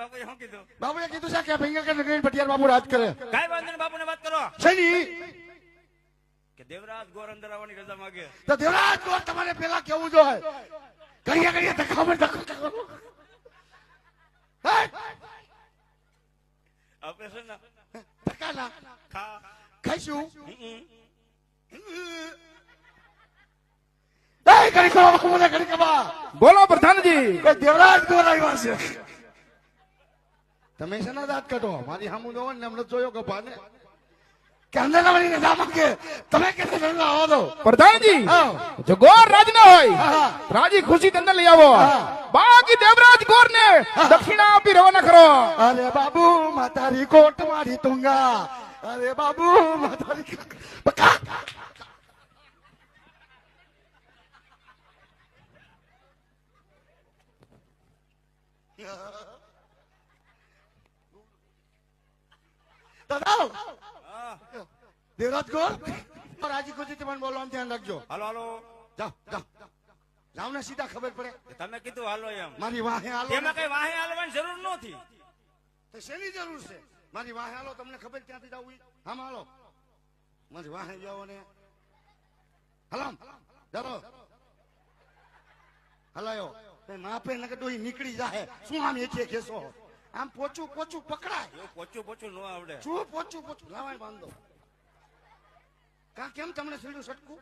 બાપુએ શું કીધું? બાબુએ કીધું છે કે ભૈયા કે નગરી ભટિયાર બાપુ રાજ કરે. કાઈ વાંધો નહીં, બાપુને વાત કરો શેની? કે દેવરાજ ગોર અંદર આવવાની રજા માંગે. તો દેવરાજ ગોર તમારે પેલા કેવું જોઈએ. કડિયા કડિયા ધક્કા ધક્કો કરો. આપણે છે ને ધક્કા ના ખાઈશું. બોલો પ્રધાનજી. દેવરાજ ગોર આવ્યા છે. તમે છે ને દાંત કાઢો. મારી સામું જોવો ને એમને જોયો કે ભાને કે અંદર આવવાની રજા માંગે. તમે કે આવો દો પ્રધાનજી. જો ગોર રાજ ન હોય રાજી ખુશી અંદર લઈ આવો. બાકી દેવરાજ ગોર ને દક્ષિણા આપી રવાના કરો. અરે બાબુ માતારી કોટ મારી તુંગા. અરે બાબુ માતારી બકા. દાદા દેવરાજ ગોર રાજી ખુશી તમને બોલવાનું ધ્યાન રાખજો. હાલો હાલો જાઓ જાઓ જાઓ ને સીધા ખબર પડે. તમે કીધું હાલો એમ. મારી વાહે હાલો. એમાં કઈ વાહે હાલવાની જરૂર નથી. તો શેની જરૂર છે? મારી વાહે હાલો. તમને ખબર ક્યાંથી જવું? આમ હાલો. મારી વાહે જાઓ ને હલામ ચાલો હલાયો માપે નકે ડોહી નીકળી જાય. શું આમ એકે કેસો આમ પોચું પોચું પકડાય. એવું પોચું પોચું ન આવડે. શું પોચું પોચું લાવાય બાંધો. કા કેમ તમને સીડું સટકું?